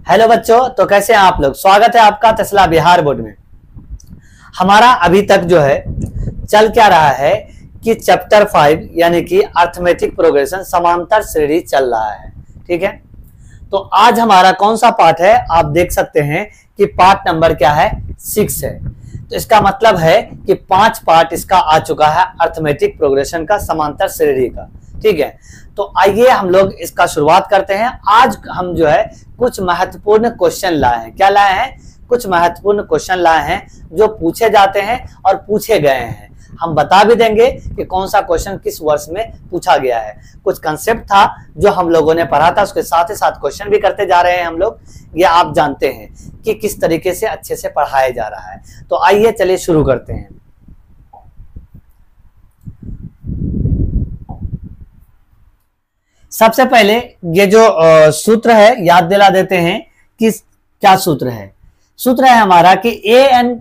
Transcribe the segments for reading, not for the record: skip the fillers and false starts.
Hello बच्चों, तो कैसे हैं आप लोग। स्वागत है आपका तसला बिहार बोर्ड में। हमारा अभी तक जो है चल क्या रहा है कि चैप्टर 5 यानी कि अर्थमेटिक प्रोग्रेशन समांतर श्रेणी चल रहा है। ठीक है, तो आज हमारा कौन सा पार्ट है आप देख सकते हैं कि पार्ट नंबर क्या है, 6 है। तो इसका मतलब है कि 5 पार्ट इसका आ चुका है अर्थमेटिक प्रोग्रेशन का, समांतर श्रेणी का। ठीक है, तो आइए हम लोग इसका शुरुआत करते हैं। आज हम जो है कुछ महत्वपूर्ण क्वेश्चन लाए हैं। क्या लाए हैं? कुछ महत्वपूर्ण क्वेश्चन लाए हैं जो पूछे जाते हैं और पूछे गए हैं। हम बता भी देंगे कि कौन सा क्वेश्चन किस वर्ष में पूछा गया है। कुछ कंसेप्ट था जो हम लोगों ने पढ़ा था, उसके साथ ही साथ क्वेश्चन भी करते जा रहे हैं हम लोग। ये आप जानते हैं कि किस तरीके से अच्छे से पढ़ाया जा रहा है। तो आइए चलिए शुरू करते हैं। सबसे पहले ये जो सूत्र है याद दिला देते हैं कि क्या सूत्र है। सूत्र है हमारा कि ए एन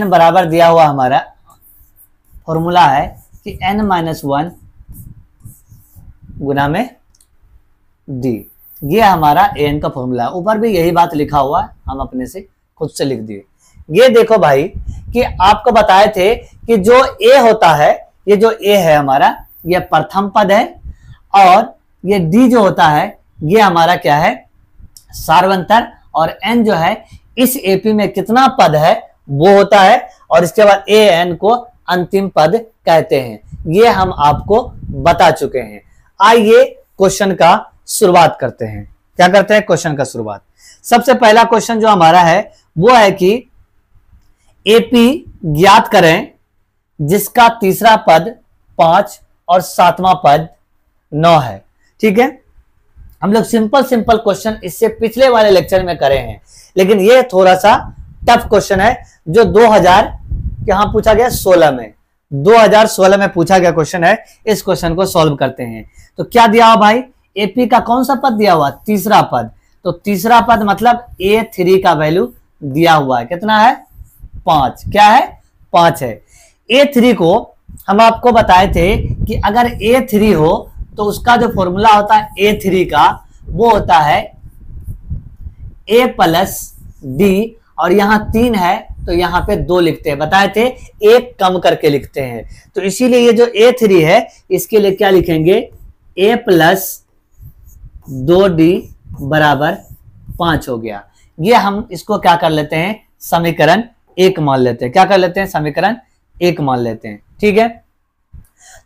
बराबर दिया हुआ हमारा फॉर्मूला है कि n-1 गुना में d। ये हमारा an का फॉर्मूला है। ऊपर भी यही बात लिखा हुआ है, हम अपने से खुद से लिख दिए। ये देखो भाई कि आपको बताए थे कि जो a होता है, ये जो a है हमारा, ये प्रथम पद है, और ये d जो होता है ये हमारा क्या है, सार्वंतर, और n जो है इस AP में कितना पद है वो होता है, और इसके बाद an को अंतिम पद कहते हैं। ये हम आपको बता चुके हैं। आइए क्वेश्चन का शुरुआत करते हैं। क्या करते हैं क्वेश्चन का शुरुआत। सबसे पहला क्वेश्चन जो हमारा है वो है कि AP ज्ञात करें जिसका तीसरा पद 5 और 7वां पद 9 है। ठीक है, हम लोग सिंपल क्वेश्चन इससे पिछले वाले लेक्चर में करे हैं, लेकिन ये थोड़ा सा टफ क्वेश्चन है जो 2000 यहां पूछा गया 16 में 2016 में पूछा गया क्वेश्चन है। इस क्वेश्चन को सॉल्व करते हैं। तो क्या दिया हुआ भाई, AP का कौन सा पद दिया हुआ, तीसरा पद। तो तीसरा पद मतलब A3 का वैल्यू दिया हुआ है, कितना है, 5। क्या है, 5 है। A3 को हम आपको बताए थे कि अगर A3 हो तो उसका जो फॉर्मूला होता है A3 का वो होता है A प्लस D, और यहां 3 है तो यहां पे 2 लिखते हैं। बताए थे 1 कम करके लिखते हैं, तो इसीलिए ये जो A3 है इसके लिए क्या लिखेंगे, A प्लस 2D बराबर 5 हो गया। ये हम इसको क्या कर लेते हैं, समीकरण 1 मान लेते हैं। क्या कर लेते हैं, समीकरण 1 मान लेते हैं। ठीक है,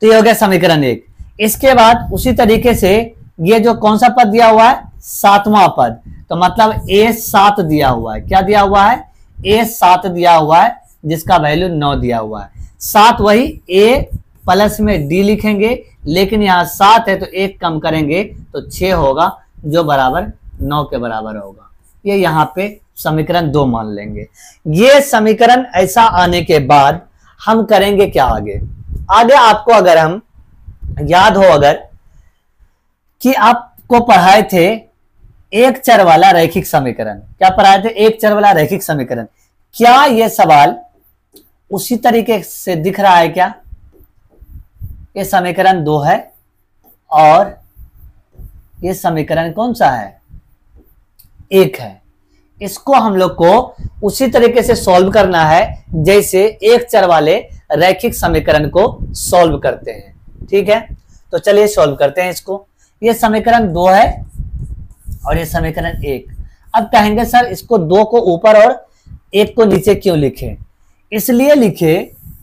तो ये हो गया समीकरण 1। इसके बाद उसी तरीके से ये जो कौन सा पद दिया हुआ है, 7वां पद, तो मतलब A7 दिया हुआ है। क्या दिया हुआ है, A7 दिया हुआ है, जिसका वैल्यू 9 दिया हुआ है। 7 वही A प्लस में D लिखेंगे, लेकिन यहाँ 7 है तो 1 कम करेंगे तो 6 होगा, जो बराबर 9 के बराबर होगा। ये यहाँ पे समीकरण 2 मान लेंगे। ये समीकरण ऐसा आने के बाद हम करेंगे क्या आगे आपको अगर हम याद हो, अगर कि आपको पढ़ाए थे एक चर वाला रैखिक समीकरण। क्या पढ़ाए थे, एक चर वाला रैखिक समीकरण। क्या ये सवाल उसी तरीके से दिख रहा है क्या? ये समीकरण 2 है और ये समीकरण कौन सा है, 1 है। इसको हम लोग को उसी तरीके से सॉल्व करना है जैसे एक चर वाले रैखिक समीकरण को सॉल्व करते हैं। ठीक है, तो चलिए सॉल्व करते हैं इसको। ये समीकरण 2 है और ये समीकरण 1। अब कहेंगे सर इसको 2 को ऊपर और 1 को नीचे क्यों लिखे? इसलिए लिखे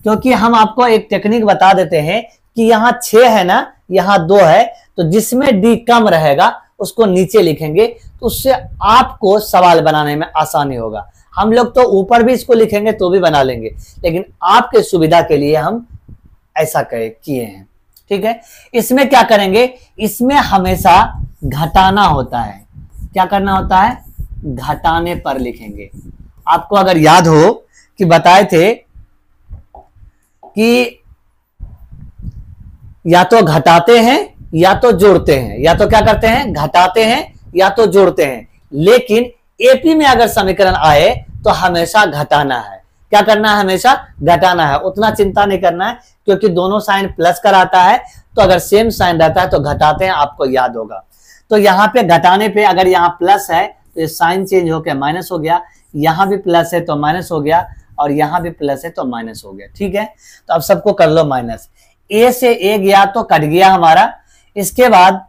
क्योंकि हम आपको एक टेक्निक बता देते हैं कि यहाँ 6 है ना, यहाँ 2 है, तो जिसमें D कम रहेगा उसको नीचे लिखेंगे, तो उससे आपको सवाल बनाने में आसानी होगा। हम लोग तो ऊपर भी इसको लिखेंगे तो भी बना लेंगे, लेकिन आपके सुविधा के लिए हम ऐसा किए हैं। ठीक है, इसमें क्या करेंगे, इसमें हमेशा घटाना होता है। क्या करना होता है, घटाने पर लिखेंगे। आपको अगर याद हो कि बताए थे कि या तो घटाते हैं या तो जोड़ते हैं, या तो क्या करते हैं, घटाते हैं या तो जोड़ते हैं। लेकिन एपी में अगर समीकरण आए तो हमेशा घटाना है। क्या करना है? हमेशा घटाना है। उतना चिंता नहीं करना है क्योंकि दोनों साइन प्लस कराता है, तो अगर सेम साइन रहता है तो घटाते हैं, आपको याद होगा। तो यहाँ पे घटाने पे अगर यहाँ प्लस है तो ये साइन चेंज होकर माइनस हो गया, यहाँ भी प्लस है तो माइनस हो गया, और यहाँ भी प्लस है तो माइनस हो गया। ठीक है, तो अब सबको कर लो माइनस। ए से ए गया तो कट गया हमारा। इसके बाद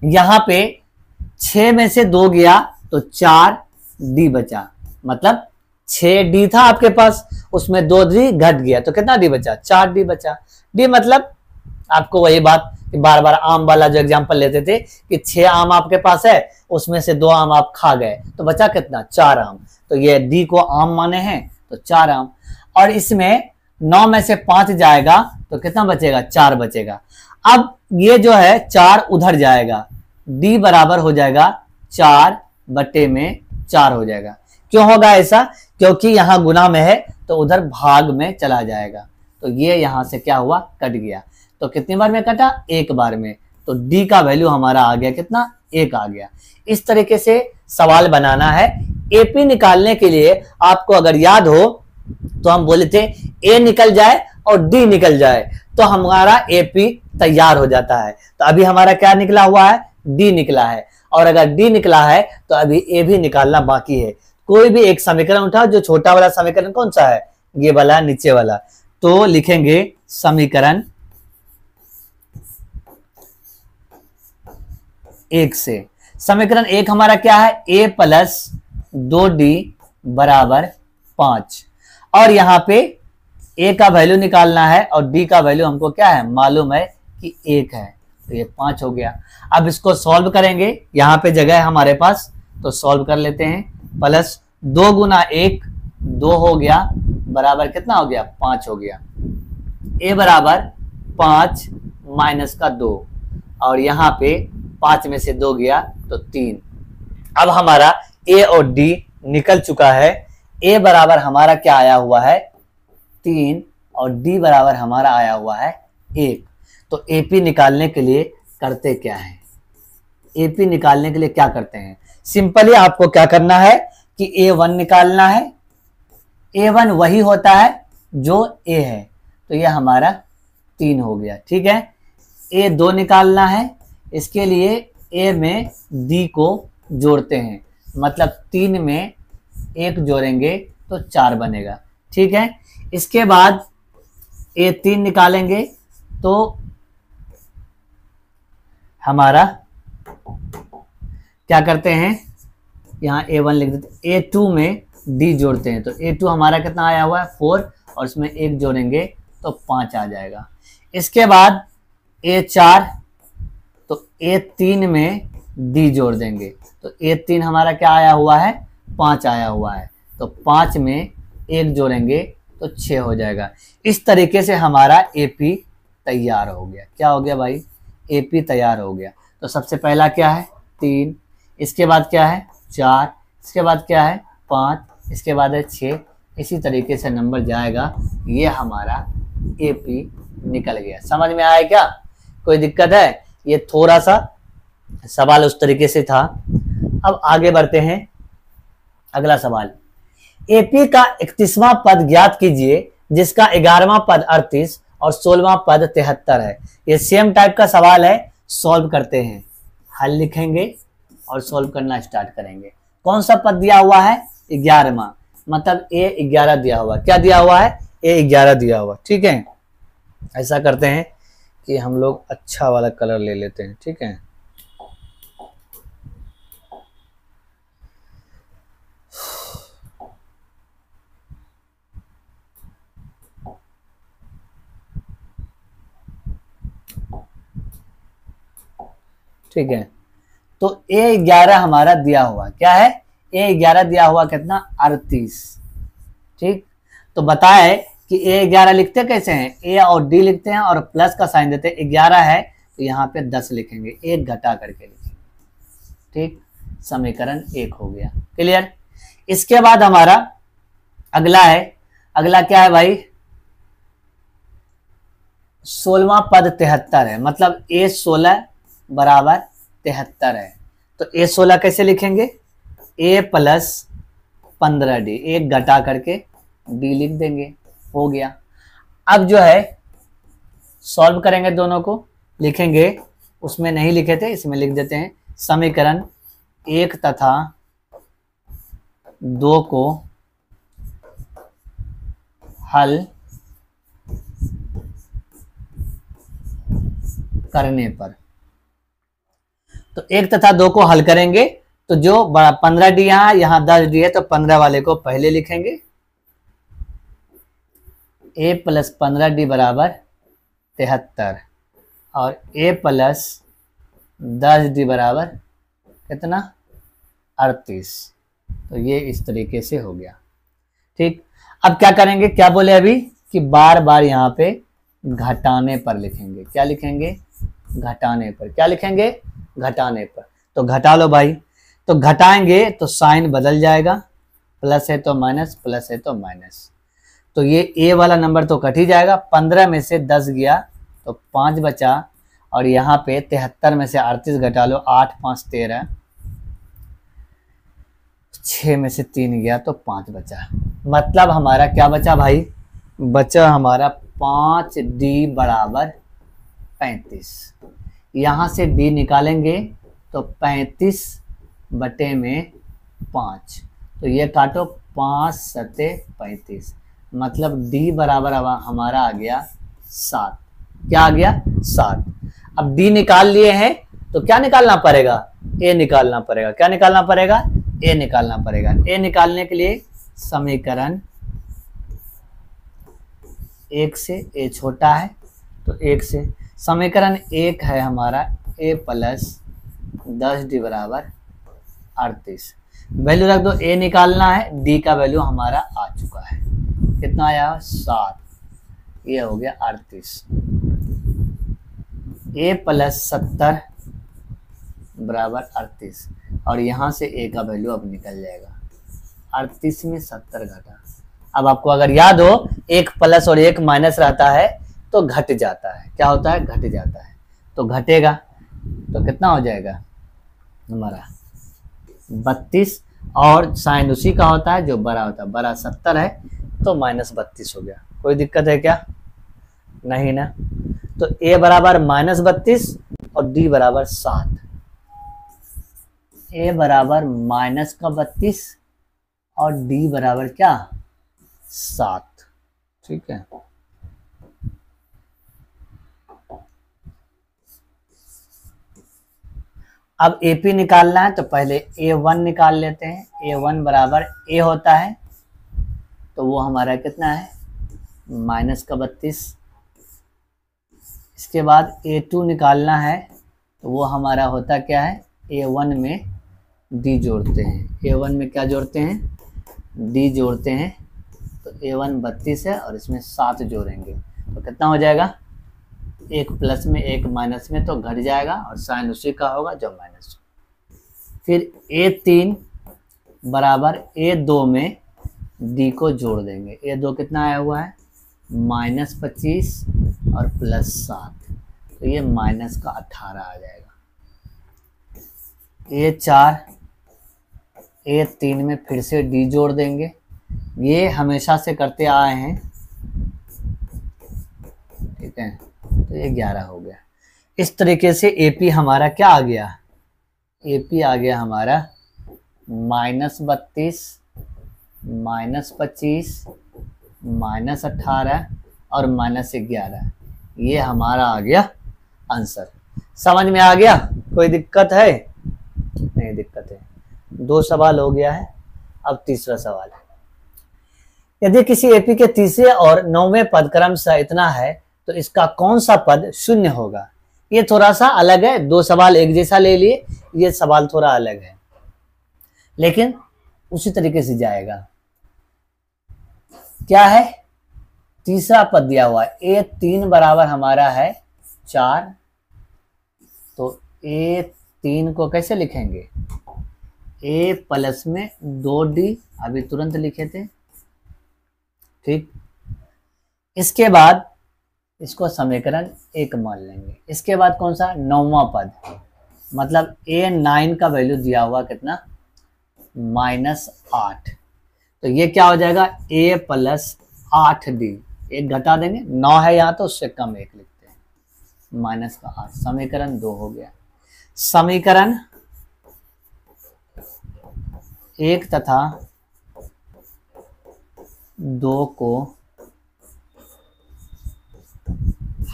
यहाँ पे 6 में से 2 गया तो 4d बचा, मतलब 6d था आपके पास, उसमें 2d घट गया तो कितना d बचा? 4d बचा। d मतलब आपको वही बात कि बार बार आम वाला जो एग्जांपल लेते थे कि 6 आम आपके पास है, उसमें से 2 आम आप खा गए तो बचा कितना? 4 आम। तो ये d को आम माने हैं तो 4 आम। और इसमें 9 में से 5 जाएगा तो कितना बचेगा? 4 बचेगा। अब ये जो है 4 उधर जाएगा, d बराबर हो जाएगा 4 बटे में 4 हो जाएगा। क्यों होगा ऐसा? क्योंकि यहाँ गुना में है तो उधर भाग में चला जाएगा, तो ये यहाँ से क्या हुआ? कट गया। तो कितनी बार में कटा? एक बार में। तो d का वैल्यू हमारा आ गया कितना? 1 आ गया। इस तरीके से सवाल बनाना है। एपी निकालने के लिए आपको अगर याद हो तो हम बोले थे ए निकल जाए और डी निकल जाए तो हमारा एपी तैयार हो जाता है। तो अभी हमारा क्या निकला हुआ है? डी निकला है। और अगर डी निकला है तो अभी ए भी निकालना बाकी है। कोई भी एक समीकरण उठाओ, जो छोटा वाला समीकरण कौन सा है? ये वाला, नीचे वाला। तो लिखेंगे समीकरण 1 से। समीकरण 1 हमारा क्या है? a प्लस 2d बराबर 5। और यहाँ पे a का वैल्यू निकालना है और d का वैल्यू हमको क्या है? मालूम है कि 1 है, तो ये 5 हो गया। अब इसको सॉल्व करेंगे, यहाँ पे जगह है हमारे पास तो सॉल्व कर लेते हैं। प्लस 2 गुना 1 2 हो गया, बराबर कितना हो गया? 5 हो गया। a बराबर 5 माइनस का 2, और यहाँ पे 5 में से 2 गया तो 3। अब हमारा a और d निकल चुका है। a बराबर हमारा क्या आया हुआ है? 3, और d बराबर हमारा आया हुआ है 1। तो AP निकालने के लिए करते क्या है? AP निकालने के लिए क्या करते हैं? सिंपली आपको क्या करना है कि A1 निकालना है। A1 वही होता है जो A है, तो यह हमारा 3 हो गया। ठीक है, A2 निकालना है। इसके लिए A में D को जोड़ते हैं, मतलब 3 में 1 जोड़ेंगे तो 4 बनेगा। ठीक है, इसके बाद A3 निकालेंगे तो हमारा क्या करते हैं? यहाँ A1 लिख देते, A2 में D जोड़ते हैं तो A2 हमारा कितना आया हुआ है? 4, और इसमें 1 जोड़ेंगे तो 5 आ जाएगा। इसके बाद A4, तो A3 में D जोड़ देंगे तो A3 हमारा क्या आया हुआ है? 5 आया हुआ है, तो 5 में 1 जोड़ेंगे तो 6 हो जाएगा। इस तरीके से हमारा AP तैयार हो गया। क्या हो गया भाई? AP तैयार हो गया। तो सबसे पहला क्या है? 3, इसके बाद क्या है? 4, इसके बाद क्या है? 5, इसके बाद है 6। इसी तरीके से नंबर जाएगा। ये हमारा AP निकल गया। समझ में आया क्या? कोई दिक्कत है? ये थोड़ा सा सवाल उस तरीके से था। अब आगे बढ़ते हैं। अगला सवाल, AP का 31वां पद ज्ञात कीजिए जिसका 11वां पद 38 और 16वां पद 73 है। ये सेम टाइप का सवाल है। सॉल्व करते हैं, हल लिखेंगे और सॉल्व करना स्टार्ट करेंगे। कौन सा पद दिया हुआ है? 11वां, मतलब A11 दिया हुआ। क्या दिया हुआ है? A11 दिया हुआ। ठीक है, ऐसा करते हैं कि हम लोग अच्छा वाला कलर ले लेते हैं। ठीक है, ठीक है, तो A11 हमारा दिया हुआ क्या है? A11 दिया हुआ कितना? 38। ठीक, तो बताए कि A11 लिखते कैसे हैं? A और D लिखते हैं और प्लस का साइन देते हैं। 11 है तो यहाँ पे 10 लिखेंगे, 1 घटा करके लिखेंगे। ठीक, समीकरण 1 हो गया। क्लियर? इसके बाद हमारा अगला है, अगला क्या है भाई? 16वां पद 73 है, मतलब A16 बराबर 73 है। तो A16 कैसे लिखेंगे? A प्लस 15D, एक घटा करके D लिख देंगे, हो गया। अब जो है सॉल्व करेंगे, दोनों को लिखेंगे, उसमें नहीं लिखे थे इसमें लिख देते हैं। समीकरण 1 तथा 2 को हल करने पर, तो 1 तथा 2 को हल करेंगे तो जो 15D यहाँ 10D है तो 15 वाले को पहले लिखेंगे। a प्लस 15D बराबर 73 और a प्लस 10D बराबर कितना 38। तो ये इस तरीके से हो गया। ठीक, अब क्या करेंगे, क्या बोले अभी कि बार बार यहाँ पे घटाने पर लिखेंगे। क्या लिखेंगे, घटाने पर। क्या लिखेंगे, घटाने पर। तो घटा लो भाई, तो घटाएंगे तो साइन बदल जाएगा, प्लस है तो माइनस, प्लस है तो माइनस। तो ये ए वाला नंबर तो कट ही जाएगा। 15 में से 10 गया तो 5 बचा, और यहाँ पे 73 में से 38 घटा लो, 8 5 13, 6 में से 3 गया तो 5 बचा। मतलब हमारा क्या बचा भाई, बचा हमारा 5D बराबर 35। यहाँ से D निकालेंगे तो 35 बटे में 5, तो ये काटो 5 सते 35, मतलब D बराबर हमारा आ गया 7। क्या आ गया, 7। अब D निकाल लिए हैं तो क्या निकालना पड़ेगा, A निकालना पड़ेगा। क्या निकालना पड़ेगा, A निकालना पड़ेगा। A निकालने के लिए समीकरण 1 से A छोटा है तो 1 से, समीकरण 1 है हमारा a प्लस 10D बराबर 38। वैल्यू रख दो, a निकालना है, d का वैल्यू हमारा आ चुका है, कितना आया 7, ये हो गया 38। a प्लस 70 बराबर 38, और यहाँ से a का वैल्यू अब निकल जाएगा। 38 में 70 घटा। अब आपको अगर याद हो, एक प्लस और एक माइनस रहता है तो घट जाता है। क्या होता है, घट जाता है। तो घटेगा तो कितना हो जाएगा हमारा 32, और साइन उसी का होता है जो बड़ा होता है, बड़ा 70 है तो माइनस 32 हो गया। कोई दिक्कत है क्या, नहीं ना। तो a बराबर माइनस 32 और d बराबर 7। a बराबर माइनस का 32 और d बराबर क्या 7। ठीक है, अब AP निकालना है तो पहले A1 निकाल लेते हैं। A1 बराबर A होता है तो वो हमारा कितना है माइनस का 32। इसके बाद A2 निकालना है तो वो हमारा होता क्या है, A1 में D जोड़ते हैं। A1 में क्या जोड़ते हैं, D जोड़ते हैं। तो A1 32 है और इसमें 7 जोड़ेंगे तो कितना हो जाएगा, एक प्लस में एक माइनस में तो घट जाएगा, और साइन उसी का होगा जो माइनस। फिर A3 बराबर A2 में D को जोड़ देंगे। A2 कितना आया हुआ है -25 और +7, तो ये माइनस का 18 आ जाएगा। A4 A3 में फिर से D जोड़ देंगे। ये हमेशा से करते आए हैं, ठीक है। तो ये 11 हो गया। इस तरीके से AP हमारा क्या आ गया, AP आ गया हमारा -32, -25, -18 और -11। ये हमारा आ गया आंसर। समझ में आ गया, कोई दिक्कत है, नहीं दिक्कत है। 2 सवाल हो गया है, अब तीसरा सवाल है। यदि किसी AP के तीसरे और 9वें पद क्रमशः इतना है तो इसका कौन सा पद शून्य होगा। ये थोड़ा सा अलग है, 2 सवाल एक जैसा ले लिए, ये सवाल थोड़ा अलग है लेकिन उसी तरीके से जाएगा। क्या है, तीसरा पद दिया हुआ है A3 बराबर हमारा है 4, तो A3 को कैसे लिखेंगे, A प्लस में 2D, अभी तुरंत लिखे थे, ठीक। इसके बाद इसको समीकरण 1 मान लेंगे। इसके बाद कौन सा, 9वां पद, मतलब A9 का वैल्यू दिया हुआ कितना -8। तो ये क्या हो जाएगा, a प्लस 8d, एक घटा देंगे, 9 है यहाँ तो उससे कम एक लिखते हैं, माइनस का 8, समीकरण 2 हो गया। समीकरण 1 तथा 2 को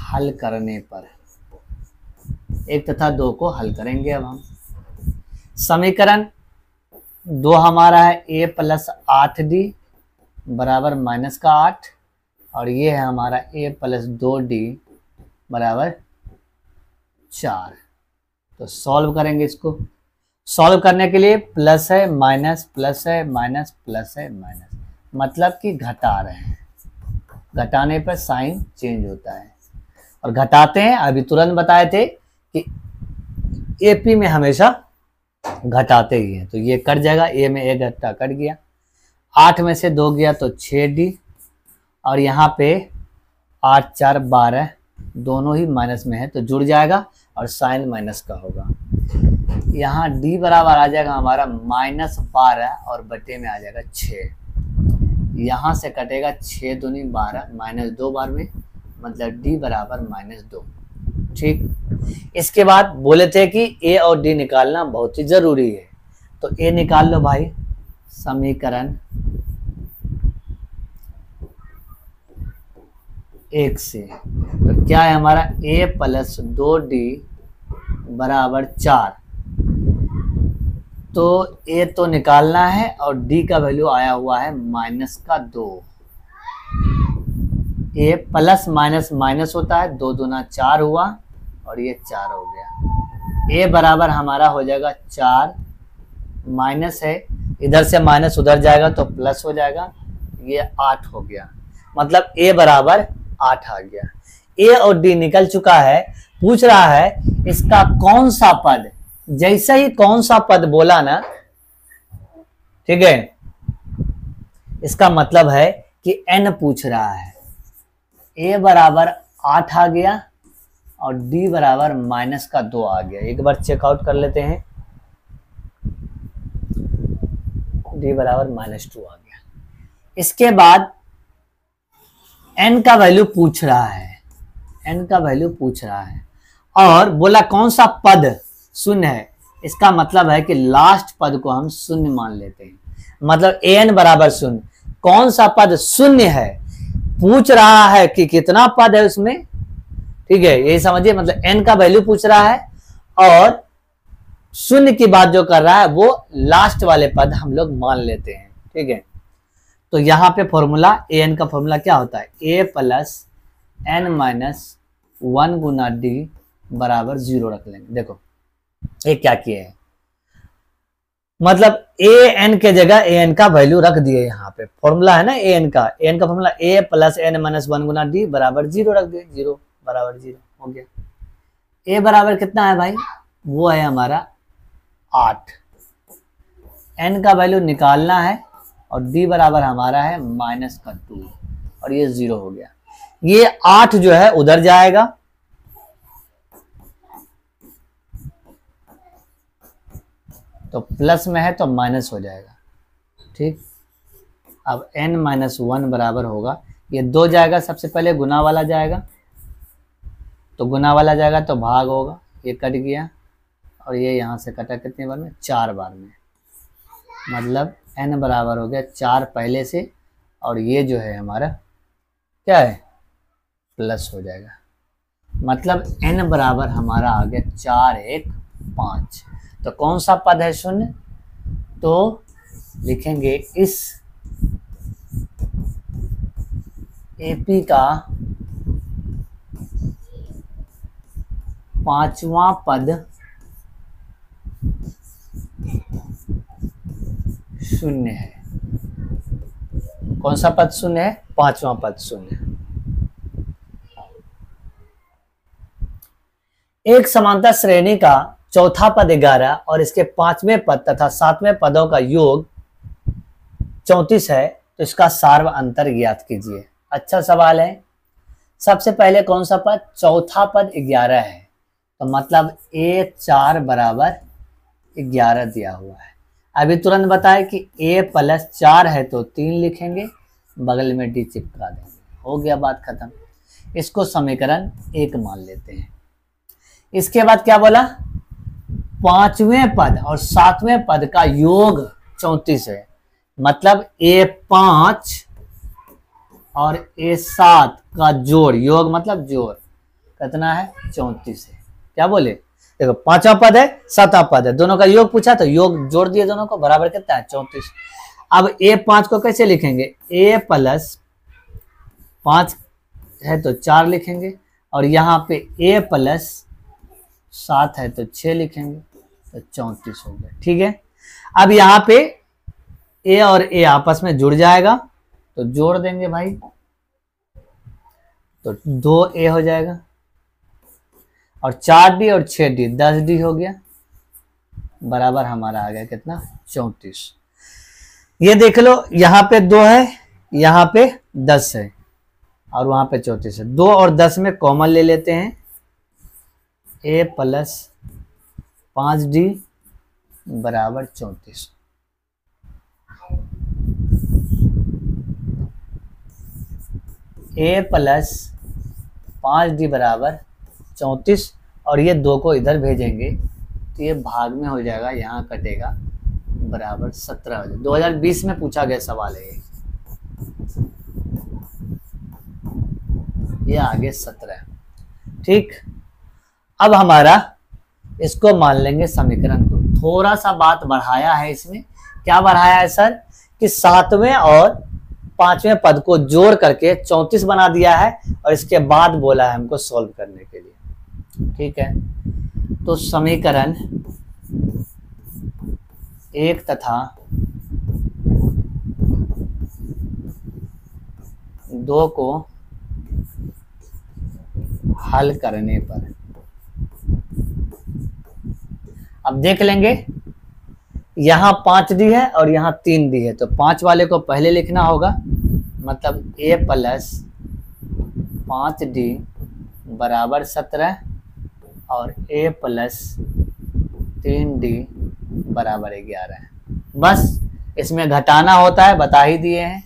हल करने पर, 1 तथा 2 को हल करेंगे अब हम। समीकरण 2 हमारा है a प्लस 8d बराबर माइनस का 8, और ये है हमारा a प्लस 2d बराबर 4। तो सॉल्व करेंगे इसको। सॉल्व करने के लिए प्लस है माइनस, प्लस है माइनस, प्लस है माइनस, मतलब कि घटा रहे हैं। घटाने पर साइन चेंज होता है, और घटाते हैं, अभी तुरंत बताए थे कि एपी में हमेशा घटाते ही हैं। तो ये कट जाएगा, ए में एक घटा कट गया, 8 में से 2 गया तो 6d, और यहाँ पे 8 4 12, दोनों ही माइनस में है तो जुड़ जाएगा और साइन माइनस का होगा। यहाँ d बराबर आ जाएगा हमारा -12 और बटे में आ जाएगा 6। यहाँ से कटेगा 6 दूनी 12, -2 बार में, मतलब d बराबर -2। ठीक, इसके बाद बोले थे कि a और d निकालना बहुत ही जरूरी है, तो a निकाल लो भाई। समीकरण 1 से तो क्या है हमारा, a प्लस 2d बराबर 4, तो a तो निकालना है और d का वैल्यू आया हुआ है -2। a प्लस माइनस माइनस होता है, 2 दूना 4 हुआ और ये 4 हो गया। a बराबर हमारा हो जाएगा 4, माइनस है, इधर से माइनस उधर जाएगा तो प्लस हो जाएगा, ये 8 हो गया, मतलब a बराबर 8 आ गया। a और d निकल चुका है। पूछ रहा है इसका कौन सा पद, जैसे ही कौन सा पद बोला ना, ठीक है, इसका मतलब है कि n पूछ रहा है। a बराबर 8 आ गया और d बराबर -2 आ गया। एक बार चेकआउट कर लेते हैं, d बराबर -2 आ गया। इसके बाद n का वैल्यू पूछ रहा है, n का वैल्यू पूछ रहा है और बोला कौन सा पद शून्य है। इसका मतलब है कि लास्ट पद को हम शून्य मान लेते हैं, मतलब an बराबर 0। कौन सा पद शून्य है, पूछ रहा है कि कितना पद है उसमें, ठीक है, यही समझिए, मतलब n का वैल्यू पूछ रहा है और शून्य की बात जो कर रहा है वो लास्ट वाले पद हम लोग मान लेते हैं, ठीक है। तो यहाँ पे फॉर्मूला an का फॉर्मूला क्या होता है, a plus n minus 1 Guna d बराबर 0 रख लेंगे। देखो ये क्या किए हैं, मतलब an के जगह an का वैल्यू रख दिए। यहाँ पे फॉर्मूला है ना an का formula a plus n minus 1 Guna d बराबर 0 रख दिए, 0 बराबर 0 हो गया। a बराबर कितना है भाई, वो है हमारा 8। n का वैल्यू निकालना है और d बराबर हमारा है -2 और ये 0 हो गया। ये 8 जो है उधर जाएगा, तो प्लस में है तो माइनस हो जाएगा, ठीक। अब n-1 बराबर होगा, ये 2 जाएगा, सबसे पहले गुना वाला जाएगा, तो गुना वाला जाएगा तो भाग होगा, ये कट गया और ये यहाँ से कटा कितने बार में, 4 बार में, मतलब n बराबर हो गया 4 पहले से, और ये जो है हमारा क्या है, प्लस हो जाएगा, मतलब n बराबर हमारा आ गया 4 1 5। तो कौन सा पद है शून्य, तो लिखेंगे इस एपी का 5वां पद शून्य है। कौन सा पद शून्य है, 5वां पद शून्य है। एक समांतर श्रेणी का चौथा पद 11 और इसके 5वें पद तथा 7वें पदों का योग 34 है, तो इसका सार्व अंतर ज्ञात कीजिए। अच्छा सवाल है। सबसे पहले कौन सा पद, चौथा पद 11 है, तो मतलब a4 बराबर 11 दिया हुआ है। अभी तुरंत बताए कि a+4 है तो 3 लिखेंगे, बगल में d चिपका देंगे, हो गया बात खत्म। इसको समीकरण 1 मान लेते हैं। इसके बाद क्या बोला, 5वें पद और 7वें पद का योग 34 है, मतलब a5 और a7 का जोड़, योग मतलब जोड़ कितना है, 34 है। क्या बोले, देखो 5वां पद है 7वां पद है, दोनों का योग पूछा तो योग जोड़ दिए दोनों को, बराबर कितना है 34। अब a5 को कैसे लिखेंगे, a+5 है तो 4 लिखेंगे, और यहाँ पे a+7 है तो 6 लिखेंगे, तो 34 हो गया। ठीक है, अब यहाँ पे a और a आपस में जुड़ जाएगा तो जोड़ देंगे भाई, तो 2a हो जाएगा, और 4d और 6d 10d हो गया, बराबर हमारा आ गया कितना, 34। ये देख लो, यहाँ पे 2 है, यहाँ पे 10 है, और वहां पे 34 है। 2 और 10 में कॉमन ले लेते हैं, a+5d बराबर 34। a+5d बराबर 34, और ये 2 को इधर भेजेंगे तो ये भाग में हो जाएगा, यहाँ कटेगा, बराबर 17 हो जाएगा। 2020 में पूछा गया सवाल है ये आगे 17। ठीक, अब हमारा इसको मान लेंगे समीकरण 2। थोड़ा सा बात बढ़ाया है इसमें, क्या बढ़ाया है सर, कि 7वें और 5वें पद को जोड़ करके 34 बना दिया है, और इसके बाद बोला है हमको सॉल्व करने के लिए। ठीक है, तो समीकरण 1 तथा 2 को हल करने पर अब देख लेंगे, यहां 5d है और यहां 3d है, तो 5 वाले को पहले लिखना होगा, मतलब a+5d बराबर 17 और a+3d बराबर 11 है। बस इसमें घटाना होता है, बता ही दिए हैं,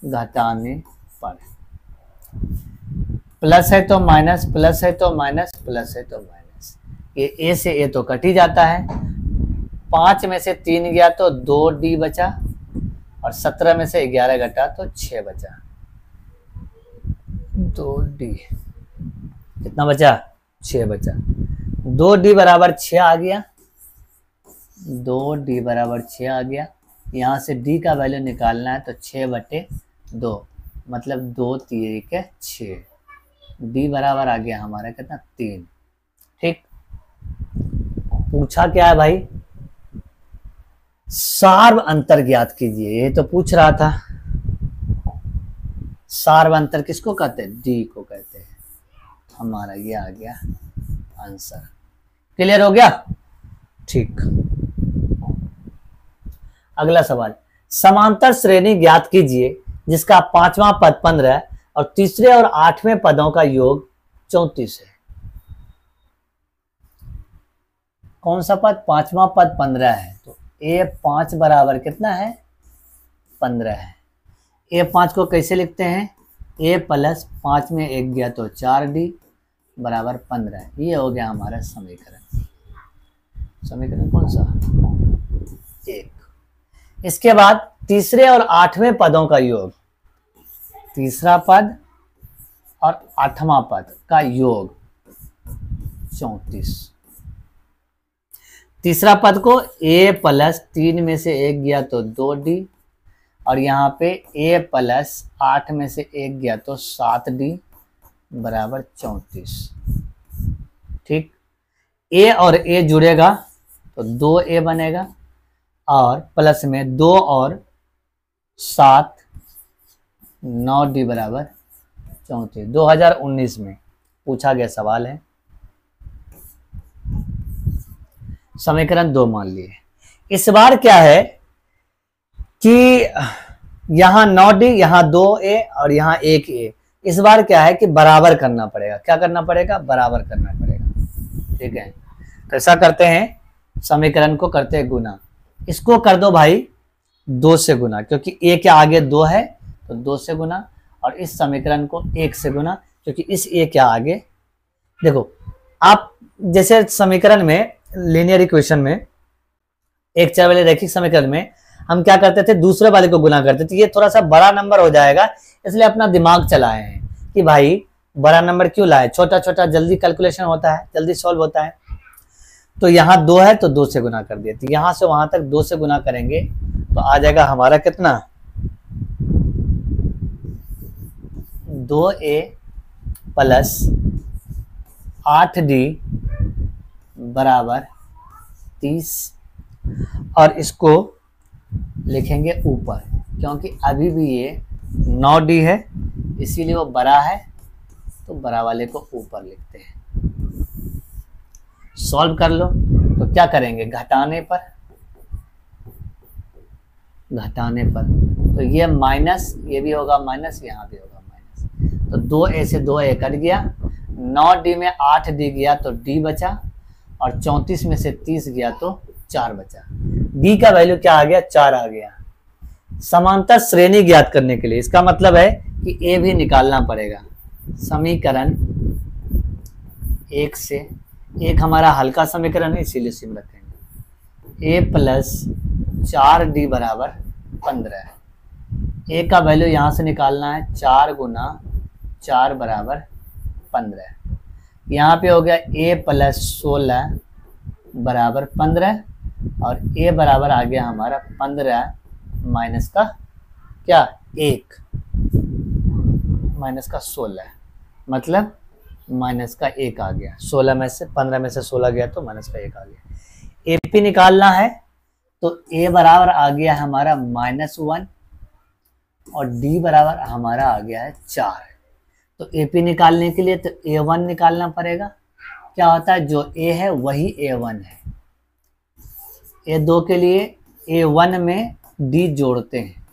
घटाने पर प्लस है तो माइनस, प्लस है तो माइनस, प्लस है तो माइनस, ये a से a तो कट ही जाता है। 5 में से 3 गया तो 2d बचा, और 17 में से 11 घटा तो 6 बचा, 2d कितना बचा, 6 बचा। 2d बराबर 6 आ गया, 2d बराबर 6 आ गया। यहाँ से d का वैल्यू निकालना है तो 6/2, मतलब 2 3 6, d बराबर आ गया हमारा कितना, 3। ठीक, पूछा क्या है भाई, सार्व अंतर ज्ञात कीजिए, ये तो पूछ रहा था। सार्व अंतर किसको कहते हैं, d को कहते हैं। हमारा ये आ गया आंसर। क्लियर हो गया। ठीक, अगला सवाल, समांतर श्रेणी ज्ञात कीजिए जिसका 5वां पद 15 और तीसरे और 8वें पदों का योग 34 है। कौन सा पद, 5वां पद 15 है, तो a5 बराबर कितना है, 15 है। a5 को कैसे लिखते हैं, a+5 में 1 गया तो 4d बराबर 15। ये हो गया हमारा समीकरण। समीकरण कौन सा, 1। इसके बाद तीसरे और 8वें पदों का योग, तीसरा पद और 8वां पद का योग 34। तीसरा पद को a+3 में से 1 गया तो 2d, और यहाँ पे a+8 में से 1 गया तो 7d बराबर 34। ठीक, a और a जुड़ेगा तो 2a बनेगा, और प्लस में 2 और 7 9d बराबर 34। 2019 में पूछा गया सवाल है। समीकरण 2 मान लिए। इस बार क्या है कि यहाँ 9d, यहाँ 2a और यहाँ 1a, इस बार क्या है कि बराबर करना पड़ेगा। क्या करना पड़ेगा, बराबर करना पड़ेगा। ठीक है, तो ऐसा करते हैं समीकरण को करते हैं गुना। इसको कर दो भाई 2 से गुना, क्योंकि a के आगे 2 है तो 2 से गुना, और इस समीकरण को 1 से गुना, क्योंकि इस a के आगे देखो, आप जैसे समीकरण में लीनियर इक्वेशन में एक चर वाले रैखिक समीकरण में हम क्या करते थे, दूसरे वाले को गुना करते थे। ये थोड़ा सा बड़ा नंबर हो जाएगा, इसलिए अपना दिमाग चलाए हैं कि भाई बड़ा नंबर क्यों लाए, छोटा छोटा जल्दी कैलकुलेशन होता है, जल्दी सॉल्व होता है। तो यहाँ 2 है तो 2 से गुना कर दिए, तो यहां से वहां तक 2 से गुना करेंगे तो आ जाएगा हमारा कितना, 2a प्लस 8d बराबर 30, और इसको लिखेंगे ऊपर, क्योंकि अभी भी ये 9d है इसीलिए वो बड़ा है, तो बड़ा वाले को ऊपर लिखते हैं। सॉल्व कर लो तो क्या करेंगे, घटाने पर तो ये माइनस, ये भी होगा माइनस, यहाँ भी होगा माइनस, तो 2a से 2a कट गया, 9d में 8d गया तो d बचा, और 34 में से 30 गया तो 4 बचा। d का वैल्यू क्या आ गया, 4 आ गया। समांतर श्रेणी ज्ञात करने के लिए इसका मतलब है कि a भी निकालना पड़ेगा। समीकरण 1 से, एक हमारा हल्का समीकरण है इसीलिए सिम रखेंगे, a प्लस 4d बराबर 15 है। a का वैल्यू यहाँ से निकालना है, 4 गुना 4 बराबर 15। यहाँ पे हो गया a प्लस 16 बराबर 15, और a बराबर आ गया हमारा 15 माइनस का क्या 1 माइनस का 16, मतलब माइनस का 1 आ गया। 16 में से 15 में से 16 गया तो माइनस का 1 आ गया। AP निकालना है तो a बराबर आ गया हमारा -1, और d बराबर हमारा आ गया है 4। तो AP निकालने के लिए तो A1 निकालना पड़ेगा। क्या होता है, जो A है वही A1 है। A2 के लिए A1 में D जोड़ते हैं,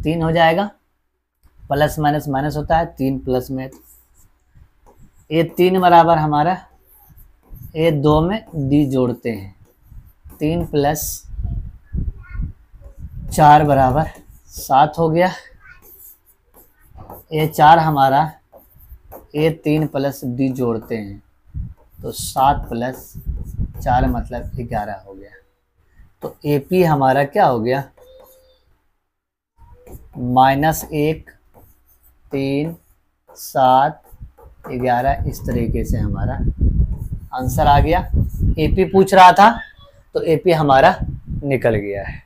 3 हो जाएगा, प्लस माइनस माइनस होता है, 3 प्लस में, A3 बराबर हमारा A2 में D जोड़ते हैं, 3 प्लस 4 बराबर 7 हो गया। A4 हमारा A3 प्लस D जोड़ते हैं तो 7 प्लस 4 मतलब 11 हो गया। तो AP हमारा क्या हो गया, -1, 3, 7, 11, इस तरीके से हमारा आंसर आ गया। AP पूछ रहा था तो AP हमारा निकल गया है।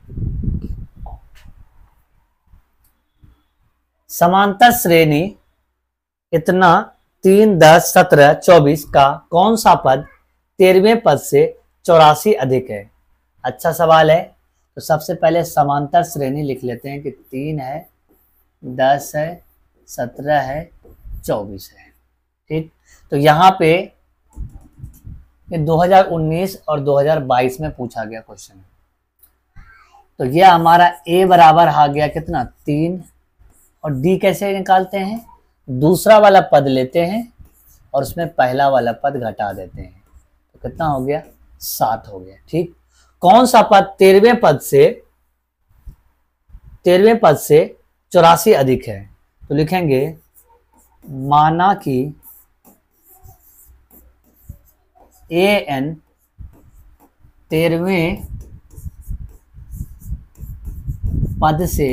समांतर श्रेणी इतना 3, 10, 17, 24 का कौन सा पद 13वें पद से 84 अधिक है। अच्छा सवाल है। तो सबसे पहले समांतर श्रेणी लिख लेते हैं कि 3 है, 10 है, 17 है, 24 है। ठीक, तो यहाँ पे ये 2019 और 2022 में पूछा गया क्वेश्चन। तो ये हमारा A बराबर आ गया कितना 3, और D कैसे निकालते हैं, दूसरा वाला पद लेते हैं और उसमें पहला वाला पद घटा देते हैं, तो कितना हो गया 7 हो गया। ठीक, कौन सा पद 13वें पद से 84 अधिक है। तो लिखेंगे माना कि AN 13वें पद से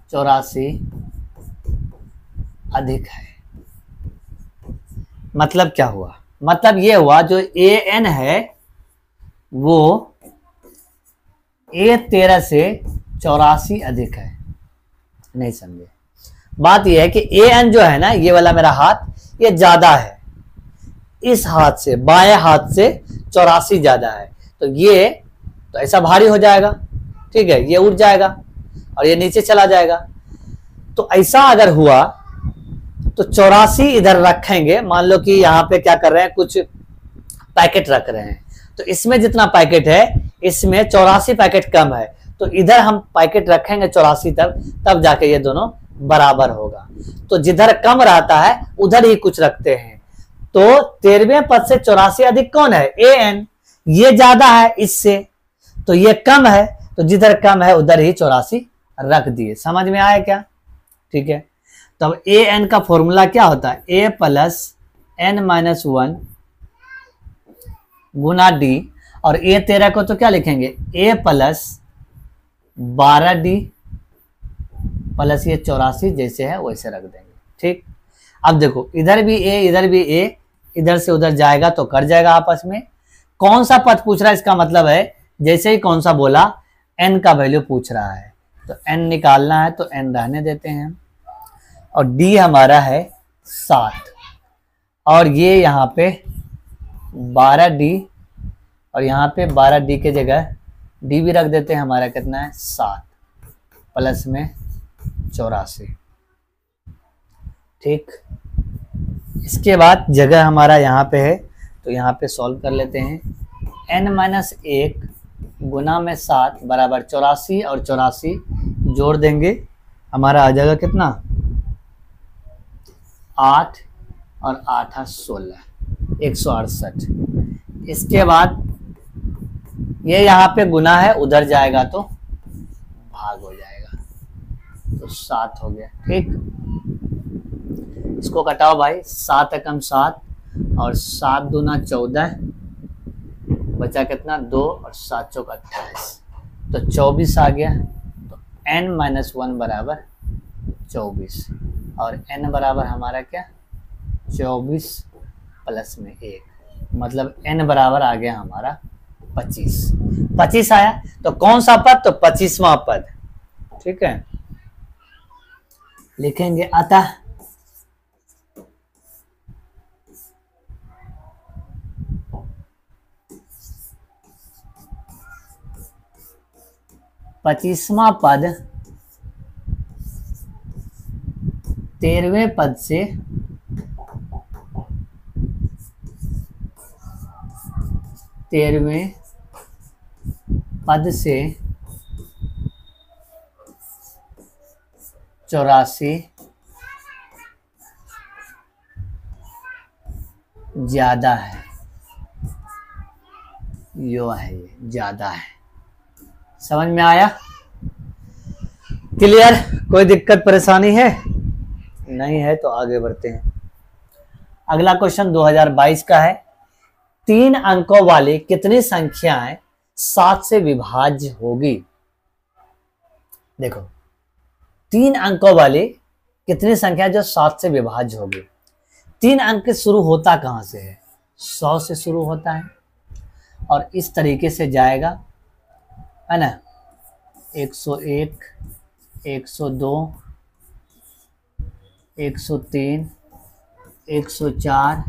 84 अधिक है। मतलब क्या हुआ, मतलब ये हुआ जो AN है वो A13 से 84 अधिक है। नहीं समझे, बात यह है कि AN जो है ना, ये वाला मेरा हाथ ये ज्यादा है, इस हाथ से बाएं हाथ से 84 ज्यादा है, तो ये तो ऐसा भारी हो जाएगा। ठीक है, ये उठ जाएगा और ये नीचे चला जाएगा। तो ऐसा अगर हुआ तो 84 इधर रखेंगे, मान लो कि यहाँ पे क्या कर रहे हैं, कुछ पैकेट रख रहे हैं, तो इसमें जितना पैकेट है इसमें 84 पैकेट कम है, तो इधर हम पैकेट रखेंगे 84 तब जाके ये दोनों बराबर होगा। तो जिधर कम रहता है उधर ही कुछ रखते हैं, तो 13वें पद से 84 अधिक कौन है, ए एन। ये ज्यादा है इससे, तो ये कम है, तो जिधर कम है उधर ही 84 रख दिए। समझ में आया क्या? ठीक है, तब ए एन का फॉर्मूला क्या होता है, ए प्लस एन माइनस 1 गुना डी, और ए 13 को तो क्या लिखेंगे, ए प्लस 12D प्लस ये 84 जैसे है वैसे रख देंगे। ठीक, अब देखो इधर भी ए इधर भी ए, इधर से उधर जाएगा तो कट जाएगा आपस में। कौन सा पद पूछ रहा है, इसका मतलब है जैसे ही कौन सा बोला n का वैल्यू पूछ रहा है, तो n निकालना है तो n रहने देते हैं, और d हमारा है 7, और ये यहाँ पे 12D, और यहाँ पे 12D के जगह d भी रख देते हैं, हमारा कितना है 7 प्लस में 84। ठीक, इसके बाद जगह हमारा यहाँ पे है, तो यहाँ पे सॉल्व कर लेते हैं। n माइनस 1 गुना में 7 बराबर 84, और 84 जोड़ देंगे, हमारा आ जाएगा कितना 8, और 8 16, 168। इसके बाद ये यहाँ पे गुना है, उधर जाएगा तो भाग हो जाएगा, तो 7 हो गया। ठीक, इसको कटाओ भाई, 7 एकम 7, और 7 दूना 14, बचा कितना 2, और 7 चौक 28, तो 24 आ गया। तो n माइनस 1 बराबर 24, और n बराबर हमारा क्या 24 प्लस में 1, मतलब n बराबर आ गया हमारा 25। 25 आया, तो कौन सा पद, तो 25वां पद। ठीक है, लिखेंगे अतः पच्चीसवां पद 13वें पद से 13वें पद से 84 ज्यादा है, यो है ये ज्यादा है। समझ में आया? क्लियर? कोई दिक्कत परेशानी है? नहीं है तो आगे बढ़ते हैं। अगला क्वेश्चन 2022 का है। 3 अंकों वाली कितनी संख्याएं 7 से विभाज्य होगी? देखो 3 अंकों वाली कितनी संख्या जो 7 से विभाज्य होगी। 3 अंक शुरू होता कहां से है? 100 से शुरू होता है, और इस तरीके से जाएगा, है ना, 101, 102, 103, 104,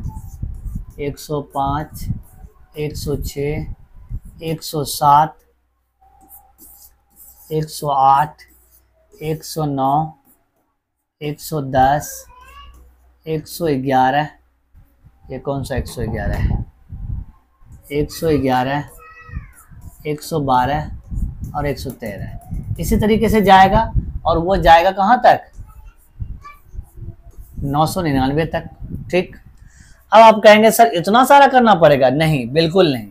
105, 106, 107, 108, 109, 110, 111, ये कौन सा 111 है, 111, 112 और 113। इसी तरीके से जाएगा, और वो जाएगा कहाँ तक? 999 तक। ठीक, अब आप कहेंगे सर इतना सारा करना पड़ेगा? नहीं, बिल्कुल नहीं।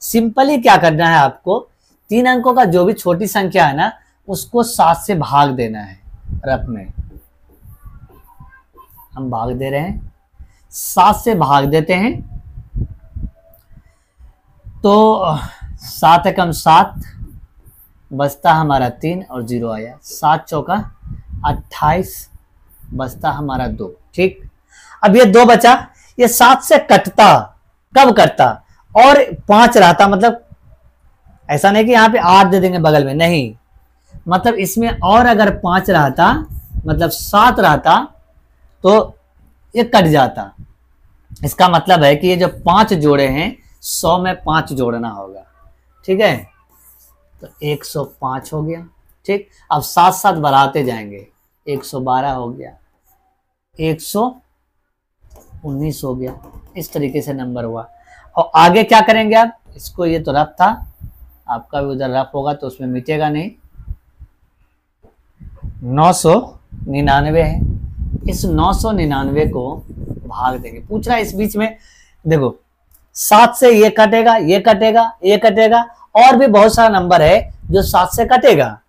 सिंपली क्या करना है आपको, 3 अंकों का जो भी छोटी संख्या है ना, उसको 7 से भाग देना है। रफ में हम भाग दे रहे हैं, 7 से भाग देते हैं, तो 7 एकम 7 बचता हमारा 3 और 0 आया, 7 चौका 28 बचता हमारा 2। ठीक, अब ये 2 बचा, ये 7 से कटता, कब कटता? और 5 रहता, मतलब ऐसा नहीं कि यहाँ पे 8 दे देंगे बगल में, नहीं, मतलब इसमें और अगर 5 रहता, मतलब 7 रहता, तो ये कट जाता। इसका मतलब है कि ये जो 5 जोड़े हैं, 100 में 5 जोड़ना होगा। ठीक है, तो 105 हो गया। ठीक, अब 7 बढ़ाते जाएंगे, 112 हो गया, 119 हो गया, इस तरीके से नंबर हुआ। और आगे क्या करेंगे आप? इसको, ये तो रफ था, आपका भी उधर रफ होगा तो उसमें मिटेगा नहीं। 999 है, इस 999 को भाग देंगे। पूछ रहा है इस बीच में, देखो 7 से ये कटेगा, ये कटेगा, ये कटेगा, और भी बहुत सारा नंबर है जो 7 से कटेगा,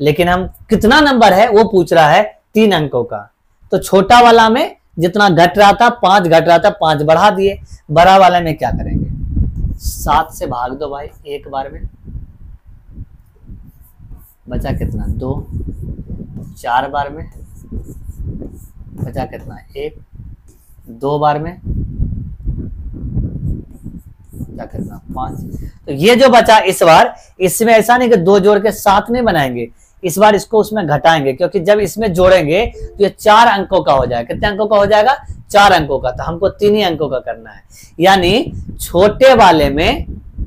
लेकिन हम कितना नंबर है वो पूछ रहा है, 3 अंकों का। तो छोटा वाला में जितना घट रहा था 5 घट रहा था, 5 बढ़ा दिए। बड़ा वाला में क्या करेंगे, 7 से भाग दो भाई एक बार में, बचा कितना 2, 4 बार में बचा कितना 1, 2 बार में बचा कितना 5। तो ये जो बचा इस बार, इसमें ऐसा नहीं कि 2 जोड़ के 7 नहीं बनाएंगे, इस बार इसको उसमें घटाएंगे, क्योंकि जब इसमें जोड़ेंगे तो ये 4 अंकों का हो जाएगा। कितने अंकों का हो जाएगा, 4 अंकों का। तो हमको 3 ही अंकों का करना है, यानी छोटे वाले में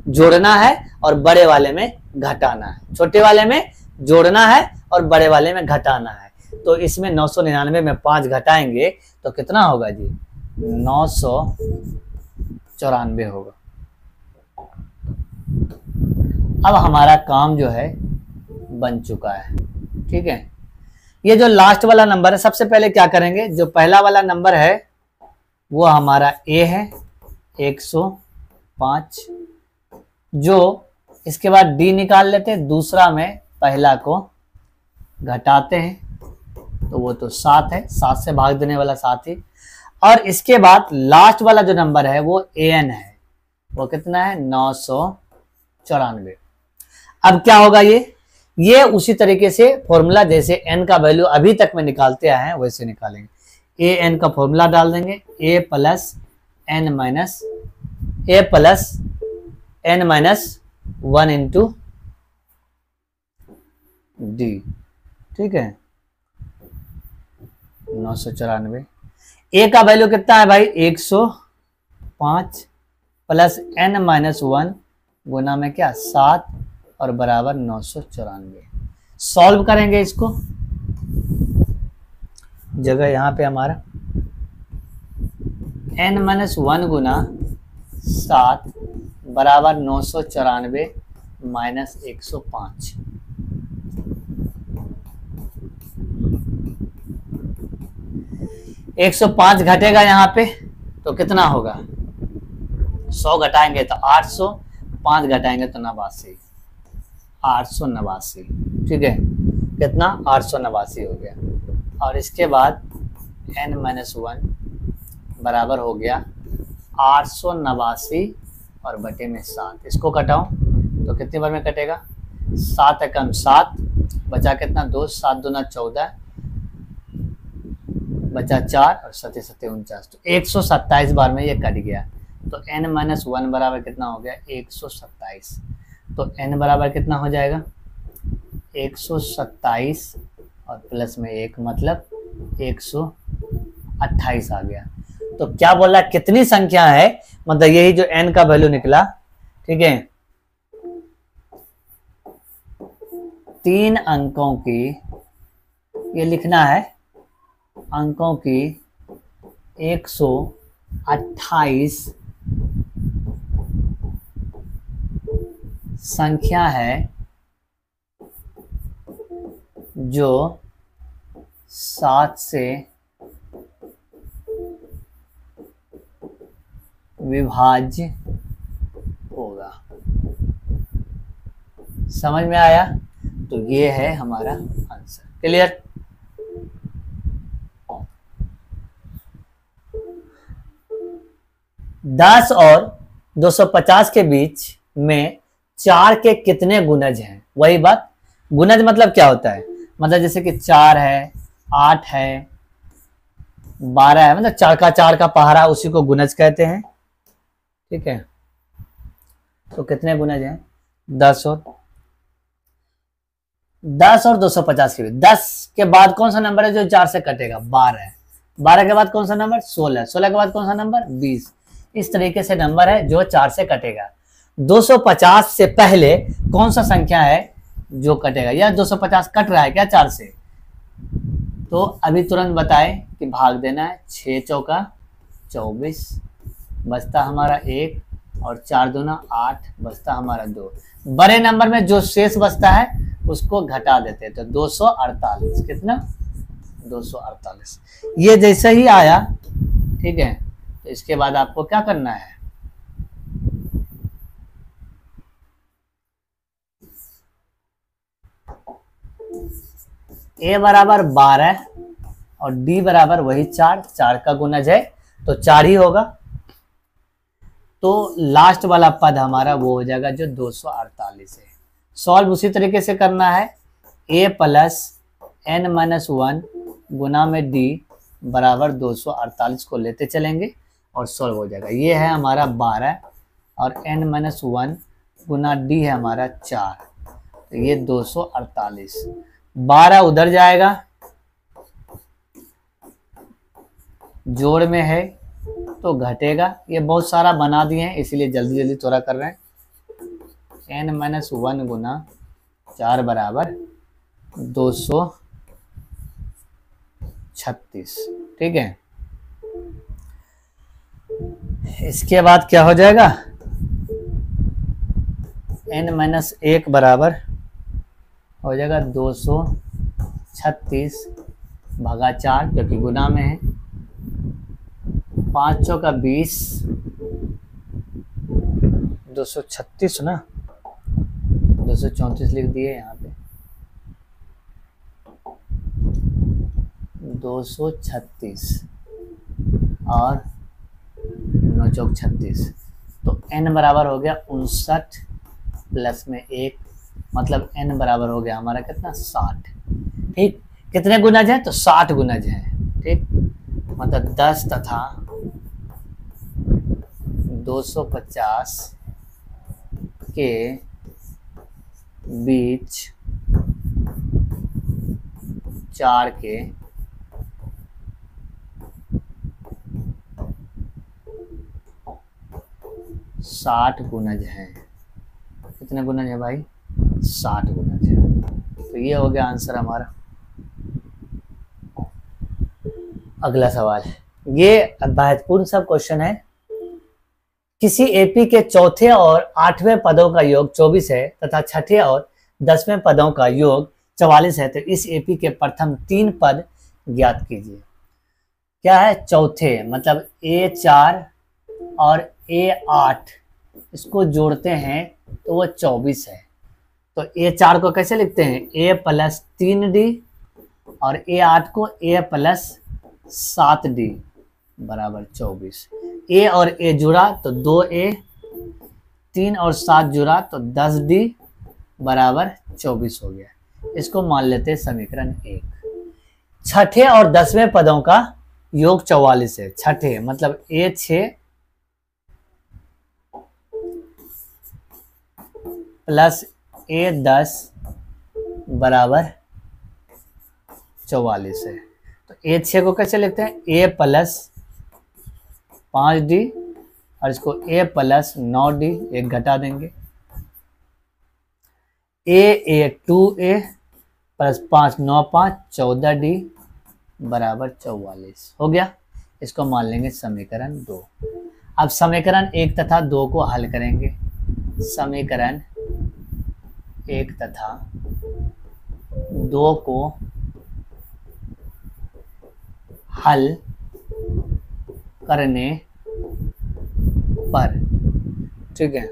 जोड़ना है और बड़े वाले में घटाना है। छोटे वाले में जोड़ना है और बड़े वाले में घटाना है। तो इसमें 999 में 5 घटाएंगे तो कितना होगा जी, 994 होगा। अब हमारा काम जो है बन चुका है, ठीक है। ये जो लास्ट वाला नंबर है, सबसे पहले क्या करेंगे, जो पहला वाला नंबर है वो हमारा ए है 105, जो इसके बाद डी निकाल लेते हैं, दूसरा में पहला को घटाते हैं तो वो तो 7 है, 7 से भाग देने वाला 7 ही। और इसके बाद लास्ट वाला जो नंबर है वो एन है, वो कितना है 994। अब क्या होगा, ये उसी तरीके से फॉर्मूला जैसे एन का वैल्यू अभी तक में निकालते आए हैं वैसे निकालेंगे। ए एन का फॉर्मूला डाल देंगे, a plus n minus 1 into d, ठीक है 994। ए का वैल्यू कितना है भाई 105 प्लस n माइनस 1 गुना में क्या 7 और बराबर 994। सॉल्व करेंगे इसको, जगह यहां पे हमारा n माइनस 1 गुना 7 बराबर 994 माइनस 105। एक 105 घटेगा यहाँ पे तो कितना होगा, 100 घटाएंगे तो 800, 5 घटाएंगे तो 89, 889, ठीक है कितना 889 हो गया। और इसके बाद n माइनस 1 बराबर हो गया 889 और बटे में 7। इसको घटाओ तो कितनी बार में कटेगा, 7 एकम 7, बचा कितना 2, 7 दूना 14, बचा 4 और 7 7 49, तो 127 बार में ये कट गया। तो n माइनस 1 बराबर कितना हो गया 127। तो n बराबर कितना हो जाएगा 127 और प्लस में 1 मतलब 128 आ गया। तो क्या बोल रहा है, कितनी संख्या है, मतलब यही जो n का वैल्यू निकला, ठीक है 3 अंकों की, ये लिखना है अंकों की 128 संख्या है जो 7 से विभाज्य होगा। समझ में आया, तो ये है हमारा आंसर। क्लियर। दस और 250 के बीच में 4 के कितने गुणज हैं, वही बात। गुणज मतलब क्या होता है, मतलब जैसे कि 4 है, 8 है, 12 है, मतलब 4 का पहाड़ा, उसी को गुणज कहते हैं, ठीक है। तो कितने गुणज हैं 10 और 250 के बीच। 10 के बाद कौन सा नंबर है जो 4 से कटेगा, 12 है। 12 के बाद कौन सा नंबर 16, 16 के बाद कौन सा नंबर 20। इस तरीके से नंबर है जो 4 से कटेगा। 250 से पहले कौन सा संख्या है जो कटेगा, या 250 कट रहा है क्या 4 से, तो अभी तुरंत बताएं कि भाग देना है। 6 चौका 24, बचता हमारा 1 और 4 दूना 8, बचता हमारा 2। बड़े नंबर में जो शेष बचता है उसको घटा देते हैं, तो 248। कितना 248। ये जैसे ही आया, ठीक है। तो इसके बाद आपको क्या करना है, a बराबर 12 और d बराबर वही 4, 4 का गुणज है तो 4 ही होगा। तो लास्ट वाला पद हमारा वो हो जाएगा जो 248 है। सॉल्व उसी तरीके से करना है, a प्लस n माइनस 1 गुना में d बराबर 248 को लेते चलेंगे और सॉल्व हो जाएगा। ये है हमारा 12 और n माइनस 1 गुना d है हमारा 4, तो ये 248। 12 उधर जाएगा, जोड़ में है तो घटेगा। ये बहुत सारा बना दिए हैं इसलिए जल्दी जल्दी थोड़ा कर रहे हैं। n माइनस 1 गुना 4 बराबर 236, ठीक है। इसके बाद क्या हो जाएगा, n माइनस 1 बराबर हो जाएगा 236 भागा 4 क्योंकि गुना में है। 5 चौका 20, 236 ना, 234 लिख दिए यहाँ पे, 236 और 9 चौक 36, तो n बराबर हो गया 59 प्लस में 1, मतलब n बराबर हो गया हमारा कितना, 60। ठीक, कितने गुणज है तो 60 गुणज है, ठीक। मतलब 10 तथा 250 के बीच 4 के 60 गुणज हैं। कितने गुणज है भाई, 60 गुणज है। तो ये हो गया आंसर हमारा। अगला सवाल, ये महत्वपूर्ण सब क्वेश्चन है। किसी एपी के चौथे और 8वें पदों का योग 24 है तथा छठे और 10वें पदों का योग 44 है, तो इस एपी के प्रथम 3 पद ज्ञात कीजिए। क्या है, चौथे मतलब A4 और A8 इसको जोड़ते हैं तो वो 24 है। तो A4 को कैसे लिखते हैं, A प्लस 3D और A8 को A प्लस 7D बराबर 24। A और A जुड़ा तो 2A, 3 और 7 जुड़ा तो 10D बराबर 24 हो गया। इसको मान लेते हैं समीकरण 1। छठे और 10वें पदों का योग 44 है। छठे मतलब A6 प्लस A10 बराबर 44 है। तो A6 को कैसे लिखते हैं, A प्लस 5D और इसको A प्लस 9D, एक घटा देंगे। A 2A प्लस 5 9 5 14D बराबर 44 हो गया। इसको मान लेंगे समीकरण 2। अब समीकरण 1 तथा 2 को हल करेंगे। समीकरण 1 तथा 2 को हल करने पर, ठीक है।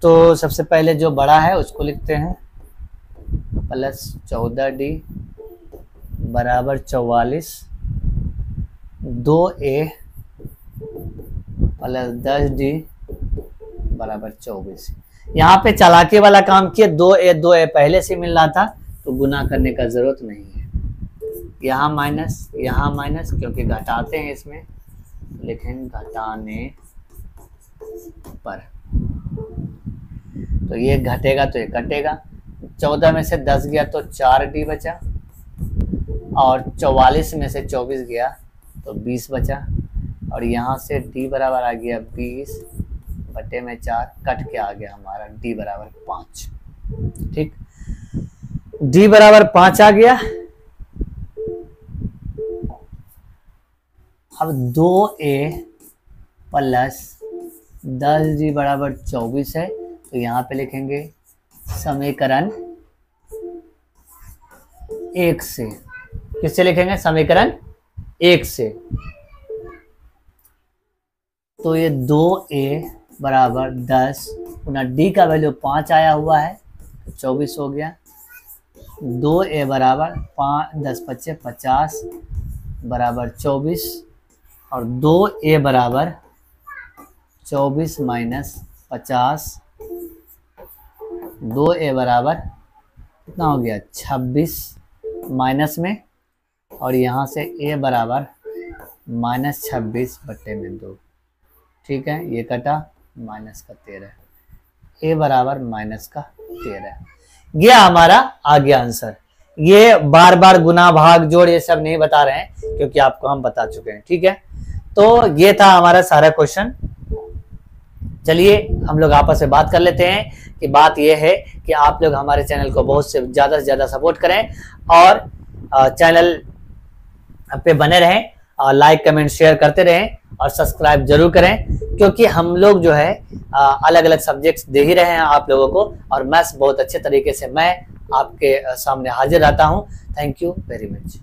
तो सबसे पहले जो बड़ा है उसको लिखते हैं, प्लस 14D बराबर 44, 2A प्लस 10D बराबर 24। यहाँ पे चालाकी वाला काम किया, 2A पहले से मिल रहा था तो गुना करने का जरूरत नहीं है। यहाँ माइनस क्योंकि घटाते हैं इसमें, लेकिन घटाने पर तो ये घटेगा तो ये कटेगा। 14 में से 10 गया तो 4D बचा और 44 में से 24 गया तो 20 बचा और यहाँ से D बराबर आ गया 20 बटे में 4, कट के आ गया हमारा D बराबर 5। ठीक, D बराबर 5 आ गया। अब 2A प्लस 10D बराबर 24 है, तो यहाँ पे लिखेंगे समीकरण 1 से। किससे लिखेंगे, समीकरण 1 से। तो ये 2a बराबर 10 गुना डी का वैल्यू 5 आया हुआ है, 24 हो गया। 2a बराबर 5 10 25 50 बराबर 24 और 2a बराबर 24 माइनस 50, 2a बराबर कितना हो गया 26 माइनस में, और यहाँ से a बराबर -26/2। ठीक है, ये कटा -13, a बराबर -13। ये हमारा आ गया आंसर। ये बार बार गुना भाग जोड़ ये सब नहीं बता रहे हैं क्योंकि आपको हम बता चुके हैं। ठीक है, तो ये था हमारा सारा क्वेश्चन। चलिए हम लोग आपस में बात कर लेते हैं कि बात ये है कि आप लोग हमारे चैनल को बहुत से ज़्यादा सपोर्ट करें और चैनल पे बने रहें और लाइक कमेंट शेयर करते रहें और सब्सक्राइब जरूर करें, क्योंकि हम लोग जो है अलग अलग सब्जेक्ट्स दे ही रहे हैं आप लोगों को, और मैथ्स बहुत अच्छे तरीके से मैं आपके सामने हाजिर रहता हूं। Thank you very much.